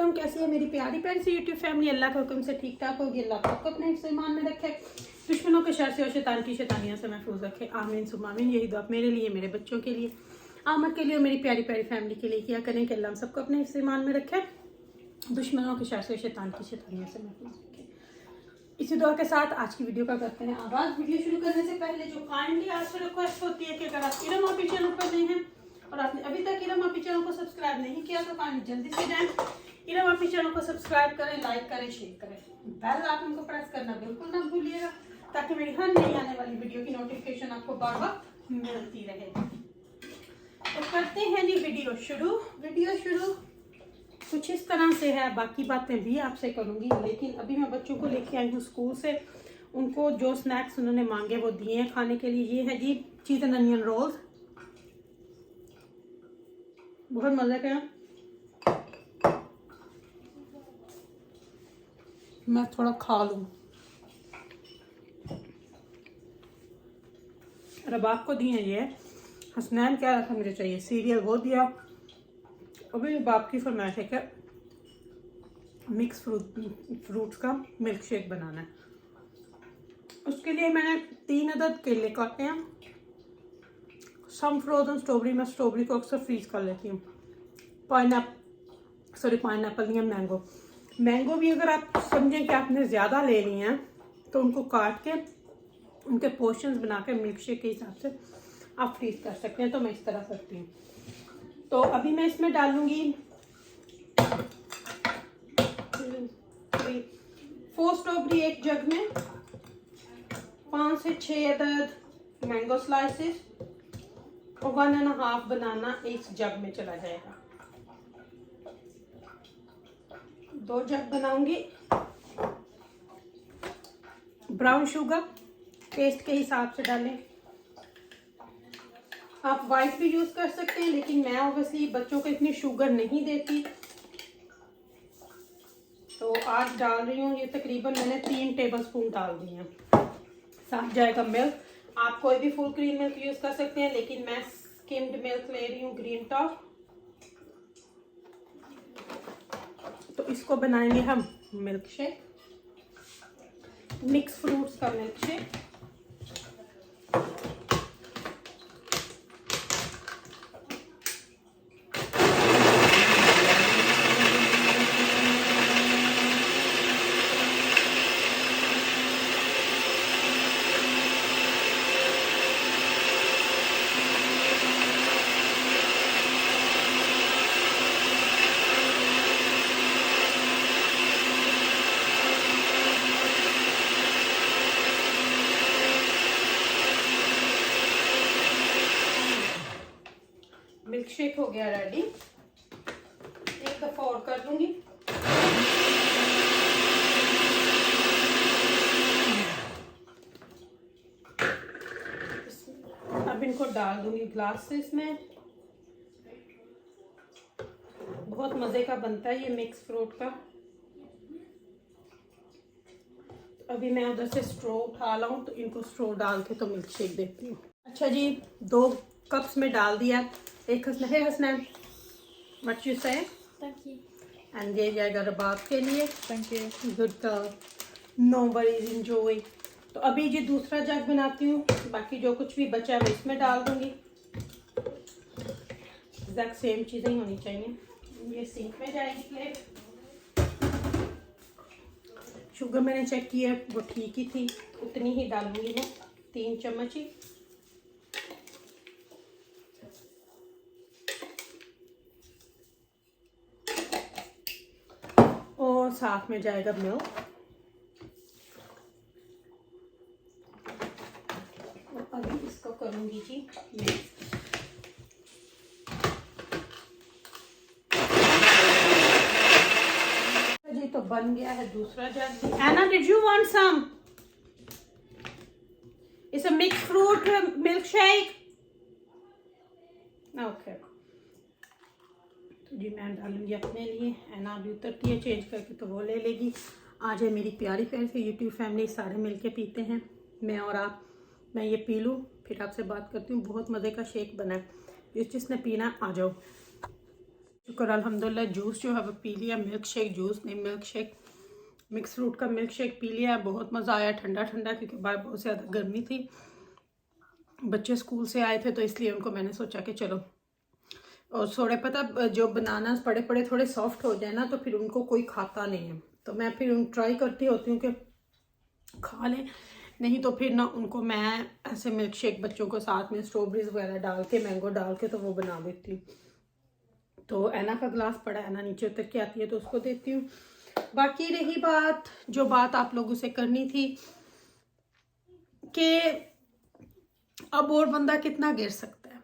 अलैकुम, कैसी है मेरी प्यारी प्यारी सी यूट्यूब फैमिली। अल्लाह के हुक्म से ठीक ठाक होगी। अल्लाह सबको अपने हिफ्ज़ ईमान में रखे, दुश्मनों के शर से और शैतान की शैतानियों से महफूज रखे। आमीन सुम्मा आमीन। यही दुआ मेरे लिए, मेरे बच्चों के लिए, आमद के लिए और मेरी प्यारी प्यारी फैमिली के लिए किया करें कि अल्लाह सबको अपने हिफ्ज़ ईमान में रखे, दुश्मनों के शर से शैतान की शैतानियों से महफूज रखे। इसी दुआ के साथ आज की वीडियो का करते हैं आगाज़। वीडियो शुरू करने से पहले जो काइंडली आपसे रिक्वेस्ट होती है कि अगर आप इरम ऑफी चैनल पर नए हैं और आपने अभी तक इरम ऑफी चैनल को सब्सक्राइब नहीं किया तो काइंडली जल्दी से जाएं, इरम ऑफी चैनल को सब्सक्राइब करें, लाइक करें, शेयर करें, बेल आइकन को प्रेस करना बिल्कुल ना भूलिएगा ताकि मेरी हर नई आने वाली वीडियो की नोटिफिकेशन आपको बार बार मिलती रहे। तो करते हैं जी वीडियो शुरू कुछ इस तरह से है। बाकी बातें भी आपसे करूंगी, लेकिन अभी मैं बच्चों को लेके आई हूँ स्कूल से। उनको जो स्नैक्स उन्होंने मांगे वो दिए हैं खाने के लिए। ये है जी चीज़ एंड अनियन रोल्स, बहुत मजे के हैं। मैं थोड़ा खा लूं। रबाब को दिए ये, हसनैन क्या रखा मुझे चाहिए, सीरियल वो दिया। अभी बाप की फरमाइश है कि मिक्स फ्रूट्स का मिल्क शेक बनाना है। उसके लिए मैंने 3 अदद केले काटे हैं। सम फ्रोजन स्ट्रॉबेरी, मैं स्ट्रॉबेरी को अक्सर फ्रीज कर लेती हूँ। पाइनएप्पल नहीं है, मैंगो भी अगर आप समझें कि आपने ज़्यादा ले ली हैं तो उनको काट के उनके पोर्शंस बना के मिल्क शेक के हिसाब से आप फ्रीज कर सकते हैं। तो मैं इस तरह करती हूँ। तो अभी मैं इसमें डालूंगी 4 स्ट्रॉबेरी एक जग में, 5 से 6 अदद मैंगो स्लाइसेस और 1.5 बनाना इस जग में चला जाएगा। 2 जग बनाऊंगी। ब्राउन शुगर टेस्ट के हिसाब से डालें। आप वाइट भी यूज कर सकते हैं, लेकिन मैं ऑब्वियसली बच्चों को इतनी शुगर नहीं देती, तो आज डाल रही हूँ। ये तकरीबन मैंने 3 टेबलस्पून डाल दी हैं। साथ जाएगा मिल्क। आप कोई भी फुल क्रीम मिल्क यूज कर सकते हैं, लेकिन मैं स्किम्ड मिल्क ले रही हूँ, ग्रीन टॉप। तो इसको बनाएंगे हम मिल्क शेक, मिक्स फ्रूट्स का मिल्क शेक। मिल्क शेक हो गया रेडी। एक दफा और कर दूंगी। अब इनको डाल दूंगी ग्लासेस में। बहुत मजे का बनता है ये मिक्स फ्रूट का। अभी मैं उधर से स्ट्रॉ उठा लाऊं तो इनको स्ट्रॉ डाल के तो मिल्क शेक देती हूँ। अच्छा जी, 2 कप्स में डाल दिया। एक Hasnain what you say, Thank you. And ये जाएगा रबाब के लिए। Thank you. Good girl, no worries, enjoy. तो अभी जी दूसरा जग बनाती हूँ। बाकी जो कुछ भी बचा है वो इसमें डाल दूंगी। एग्जैक्ट सेम चीज़ें ही होनी चाहिए। ये सिंक में जाएगी प्लेट। शुगर मैंने चेक किया वो ठीक ही थी, उतनी ही डालूंगी मैं, 3 चम्मच ही। और साथ में जाएगा मिल्क। और अभी इसको करूंगी जी मिक्स। जी तो बन गया है दूसरा jug. Ana, did you want some? It's a mix fruit milkshake. Okay, तो जी मैं डालूंगी अपने लिए। एना अभी उतरती है चेंज करके तो वो ले लेगी। आज है मेरी प्यारी प्यारी सी यूट्यूब फैमिली, सारे मिलके पीते हैं, मैं और आप। मैं ये पी लूँ फिर आपसे बात करती हूँ। बहुत मज़े का शेक बना है, जिसने पीना आ जाओ। शुक्र अल्हम्दुलिल्लाह। जूस जो है वो पी लिया, मिल्क शेक, जूस नहीं मिल्क शेक, मिक्स फ्रूट का मिल्क शेक पी लिया। बहुत मज़ा आया, ठंडा ठंडा, क्योंकि बाहर बहुत ज़्यादा गर्मी थी। बच्चे स्कूल से आए थे तो इसलिए उनको मैंने सोचा कि चलो, और थोड़े पता जो बनाना पड़े पड़े थोड़े सॉफ्ट हो जाए ना तो फिर उनको कोई खाता नहीं है, तो मैं फिर ट्राई करती होती हूँ कि खा लें, नहीं तो फिर ना उनको मैं ऐसे मिल्क शेक बच्चों को साथ में स्ट्रॉबेरीज वगैरह डाल के, मैंगो डाल के तो वो बना देती हूँ। तो ऐना का ग्लास पड़ा है, ऐना नीचे उतर के आती है तो उसको देती हूँ। बाकी रही बात, जो बात आप लोगों से करनी थी कि अब और बंदा कितना गिर सकता है,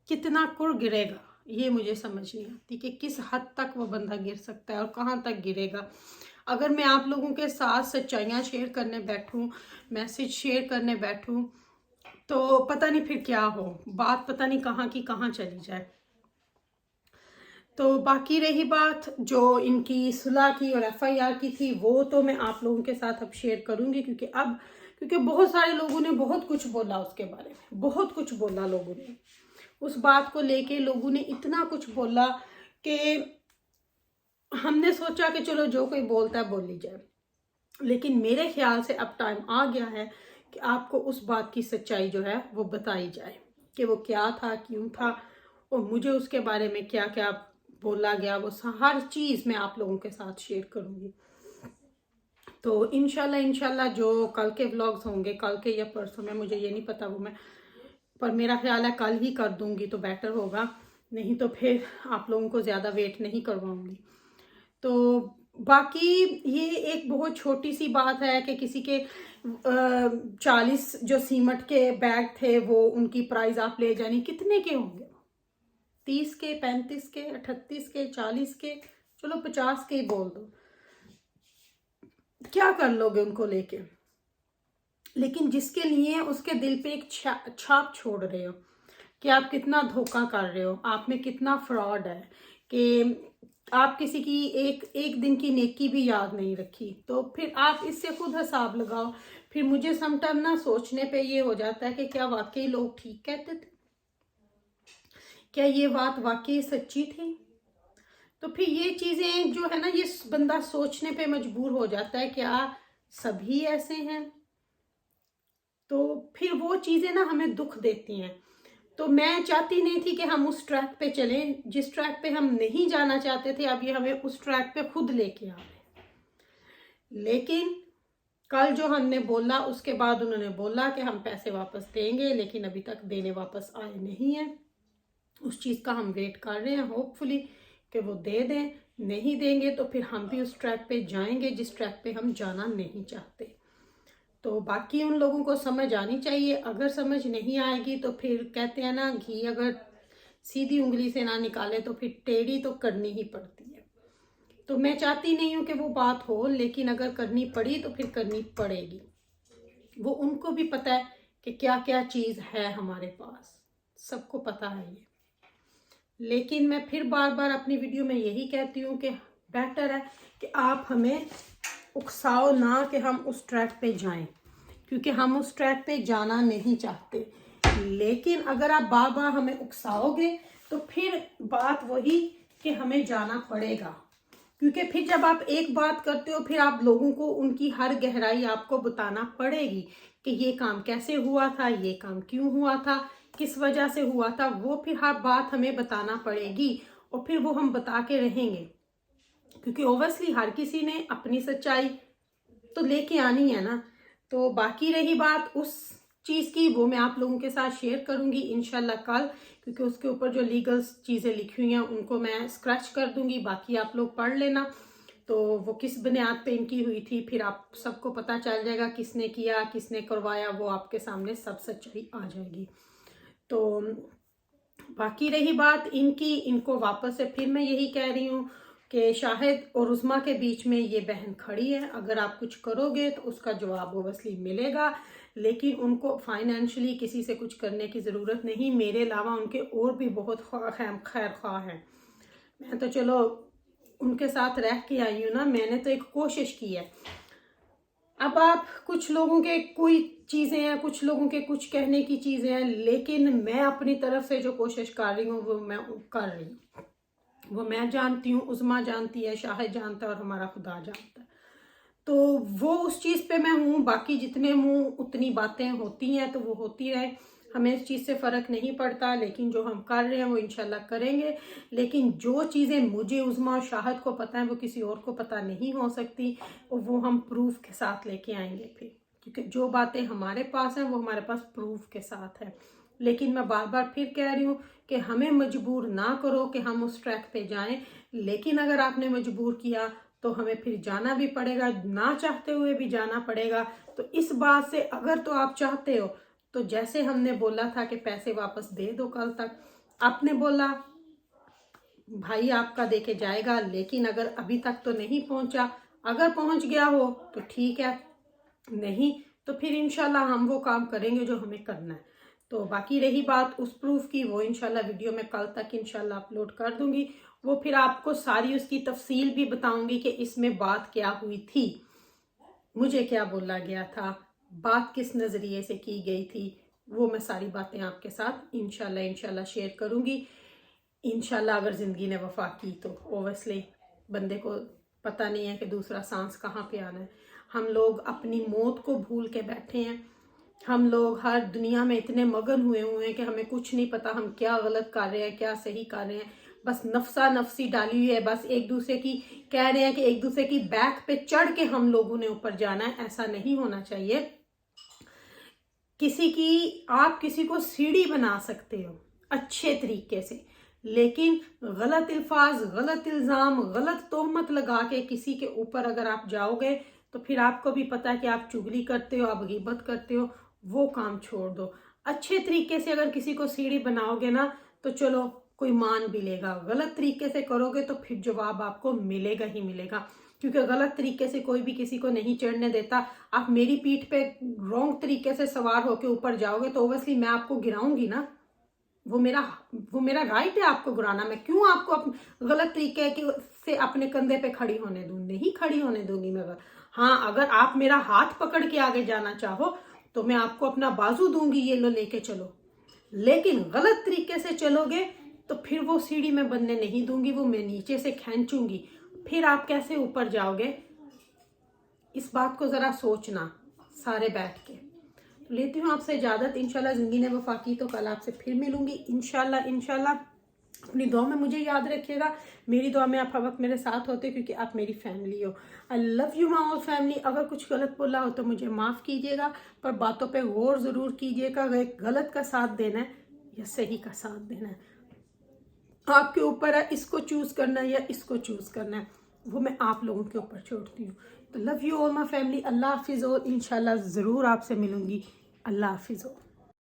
कितना कुर गिरेगा, ये मुझे समझ नहीं आती कि किस हद तक वो बंदा गिर सकता है और कहाँ तक गिरेगा। अगर मैं आप लोगों के साथ सच्चाइयाँ शेयर करने बैठूं, मैसेज शेयर करने बैठूं, तो पता नहीं फिर क्या हो, बात पता नहीं कहाँ की कहाँ चली जाए। तो बाकी रही बात जो इनकी सुलह की और FIR की थी, वो तो मैं आप लोगों के साथ अब शेयर करूंगी, क्योंकि बहुत सारे लोगों ने बहुत कुछ बोला उसके बारे में, बहुत कुछ बोला लोगों ने उस बात को लेके, लोगों ने इतना कुछ बोला कि हमने सोचा कि चलो जो कोई बोलता है बोल ली जाए। लेकिन मेरे ख्याल से अब टाइम आ गया है कि आपको उस बात की सच्चाई जो है वो बताई जाए कि वो क्या था, क्यों था, और मुझे उसके बारे में क्या क्या बोला गया, वो हर चीज़ मैं आप लोगों के साथ शेयर करूंगी। तो इंशाल्लाह जो कल के व्लॉग्स होंगे, कल के या परसों में, मुझे ये नहीं पता, वो मैं, पर मेरा ख्याल है कल ही कर दूंगी तो बेटर होगा, नहीं तो फिर आप लोगों को ज़्यादा वेट नहीं करवाऊंगी। तो बाकी ये एक बहुत छोटी सी बात है कि किसी के 40 जो सीमेंट के बैग थे वो उनकी प्राइस आप ले जानी, कितने के होंगे, 30 के, 35 के, 38 के, 40 के, चलो 50 के ही बोल दो, क्या कर लोगे उनको लेके। लेकिन जिसके लिए उसके दिल पे एक छाप छोड़ रहे हो कि आप कितना धोखा कर रहे हो, आप में कितना फ्रॉड है, कि आप किसी की एक दिन की नेकी भी याद नहीं रखी, तो फिर आप इससे खुद हिसाब लगाओ। फिर मुझे समटाइम ना सोचने पे ये हो जाता है कि क्या वाकई लोग ठीक कहते थे, क्या ये बात वाकई सच्ची थी। तो फिर ये चीजें जो है ना, ये बंदा सोचने पे मजबूर हो जाता है, क्या सभी ऐसे हैं। तो फिर वो चीजें ना हमें दुख देती हैं। तो मैं चाहती नहीं थी कि हम उस ट्रैक पे चलें जिस ट्रैक पे हम नहीं जाना चाहते थे, अब ये हमें उस ट्रैक पे खुद लेके आ गए। लेकिन कल जो हमने बोला उसके बाद उन्होंने बोला कि हम पैसे वापस देंगे, लेकिन अभी तक देने वापस आए नहीं है। उस चीज़ का हम वेट कर रहे हैं, होपफुली कि वो दे दें। नहीं देंगे तो फिर हम भी उस ट्रैक पे जाएंगे जिस ट्रैक पे हम जाना नहीं चाहते। तो बाकी उन लोगों को समझ आनी चाहिए, अगर समझ नहीं आएगी तो फिर कहते हैं ना, घी अगर सीधी उंगली से ना निकाले तो फिर टेढ़ी तो करनी ही पड़ती है। तो मैं चाहती नहीं हूँ कि वो बात हो, लेकिन अगर करनी पड़ी तो फिर करनी पड़ेगी। वो उनको भी पता है कि क्या क्या चीज़ है हमारे पास, सबको पता है ये। लेकिन मैं फिर बार बार अपनी वीडियो में यही कहती हूँ कि बेटर है कि आप हमें उकसाओ ना कि हम उस ट्रैक पे जाएं, क्योंकि हम उस ट्रैक पे जाना नहीं चाहते। लेकिन अगर आप बार बार हमें उकसाओगे तो फिर बात वही कि हमें जाना पड़ेगा, क्योंकि फिर जब आप एक बात करते हो फिर आप लोगों को उनकी हर गहराई आपको बताना पड़ेगी कि ये काम कैसे हुआ था, ये काम क्यों हुआ था, किस वजह से हुआ था, वो फिर हर बात हमें बताना पड़ेगी और फिर वो हम बता के रहेंगे, क्योंकि ओबियसली हर किसी ने अपनी सच्चाई तो लेके आनी है ना। तो बाकी रही बात उस चीज़ की, वो मैं आप लोगों के साथ शेयर करूंगी इंशाल्लाह कल, क्योंकि उसके ऊपर जो लीगल चीज़ें लिखी हुई हैं उनको मैं स्क्रैच कर दूंगी, बाकी आप लोग पढ़ लेना। तो वो किस बुनियाद पे इनकी हुई थी फिर आप सबको पता चल जाएगा, किसने किया किसने करवाया, वो आपके सामने सब सच्चाई आ जाएगी। तो बाकी रही बात इनकी, इनको वापस से फिर मैं यही कह रही हूँ कि शाहिद और उस्मा के बीच में ये बहन खड़ी है, अगर आप कुछ करोगे तो उसका जवाब ओबियसली मिलेगा, लेकिन उनको फाइनेंशियली किसी से कुछ करने की ज़रूरत नहीं, मेरे अलावा उनके और भी बहुत खैर ख्वाह हैं। मैं तो चलो उनके साथ रह के आई हूँ ना, मैंने तो एक कोशिश की है। अब आप कुछ लोगों के कोई चीज़ें हैं, कुछ लोगों के कुछ कहने की चीज़ें हैं, लेकिन मैं अपनी तरफ से जो कोशिश कर रही हूँ वो मैं कर रही हूँ। वो मैं जानती हूँ, उज़मा जानती है, शाहिद जानता है और हमारा खुदा जानता है। तो वो उस चीज़ पे मैं हूँ, बाकी जितने मुँह उतनी बातें होती हैं तो वो होती रहे, हमें इस चीज़ से फ़र्क नहीं पड़ता। लेकिन जो हम कर रहे हैं वो इंशाल्लाह करेंगे। लेकिन जो चीज़ें मुझे, उज़मा और शाहिद को पता है वो किसी और को पता नहीं हो सकती, और वो हम प्रूफ के साथ लेके आएंगे फिर, क्योंकि जो बातें हमारे पास हैं वो हमारे पास प्रूफ के साथ है। लेकिन मैं बार बार फिर कह रही हूँ कि हमें मजबूर ना करो कि हम उस ट्रैक पे जाएं। लेकिन अगर आपने मजबूर किया तो हमें फिर जाना भी पड़ेगा, ना चाहते हुए भी जाना पड़ेगा। तो इस बात से अगर तो आप चाहते हो तो जैसे हमने बोला था कि पैसे वापस दे दो कल तक, आपने बोला भाई आपका देके जाएगा, लेकिन अगर अभी तक तो नहीं पहुंचा, अगर पहुंच गया हो तो ठीक है, नहीं तो फिर इंशाल्लाह हम वो काम करेंगे जो हमें करना है। तो बाकी रही बात उस प्रूफ की, वो इंशाल्लाह वीडियो में कल तक इंशाल्लाह अपलोड कर दूंगी। वो फिर आपको सारी उसकी तफसील भी बताऊंगी कि इसमें बात क्या हुई थी, मुझे क्या बोला गया था, बात किस नज़रिए से की गई थी, वो मैं सारी बातें आपके साथ इंशाल्लाह शेयर करूंगी। इंशाल्लाह अगर ज़िंदगी ने वफा की तो। ओबियसली बंदे को पता नहीं है कि दूसरा सांस कहाँ पे आना है। हम लोग अपनी मौत को भूल के बैठे हैं। हम लोग हर दुनिया में इतने मगन हुए हैं कि हमें कुछ नहीं पता हम क्या गलत कर रहे हैं, क्या सही कर रहे हैं। बस नफसा नफसी डाली हुई है, बस एक दूसरे की कह रहे हैं कि एक दूसरे की बैक पे चढ़ के हम लोगों ने ऊपर जाना है। ऐसा नहीं होना चाहिए। आप किसी को सीढ़ी बना सकते हो अच्छे तरीके से, लेकिन गलत अल्फाज, गलत इल्ज़ाम, गलत तोहमत लगा के किसी के ऊपर अगर आप जाओगे तो फिर आपको भी पता है कि आप चुगली करते हो, आप गीबत करते हो। वो काम छोड़ दो। अच्छे तरीके से अगर किसी को सीढ़ी बनाओगे ना तो चलो कोई मान भी लेगा, गलत तरीके से करोगे तो फिर जवाब आपको मिलेगा ही मिलेगा, क्योंकि गलत तरीके से कोई भी किसी को नहीं चढ़ने देता। आप मेरी पीठ पे रॉन्ग तरीके से सवार होकर ऊपर जाओगे तो ओबियसली मैं आपको गिराऊंगी ना। वो मेरा राइट है आपको गिराना। मैं क्यों आपको गलत तरीके से अपने कंधे पे खड़ी होने दूं? नहीं खड़ी होने दूंगी मैं। हाँ, अगर आप मेरा हाथ पकड़ के आगे जाना चाहो तो मैं आपको अपना बाजू दूंगी, ये लो लेके चलो। लेकिन गलत तरीके से चलोगे तो फिर वो सीढ़ी मैं बनने नहीं दूंगी, वो मैं नीचे से खींचूंगी। फिर आप कैसे ऊपर जाओगे? इस बात को जरा सोचना सारे बैठ के। तो लेती हूँ आपसे इजाजत। इंशाल्लाह जिंदगी ने वफा की तो कल आपसे फिर मिलूंगी इंशाल्लाह। अपनी दुआ में मुझे याद रखिएगा। मेरी दुआ में आप हर वक्त मेरे साथ होते, क्योंकि आप मेरी फैमिली हो। I love you my all family. अगर कुछ गलत बोला हो तो मुझे माफ़ कीजिएगा, पर बातों पे गौर ज़रूर कीजिएगा। अगर गलत का साथ देना है या सही का साथ देना है, आपके ऊपर है इसको चूज़ करना है या इसको चूज़ करना है, वो मैं आप लोगों के ऊपर छोड़ती हूँ। तो love you all my family. अल्लाह हाफिज़ और इंशाल्लाह ज़रूर आपसे मिलूंगी। अल्लाह हाफिज़।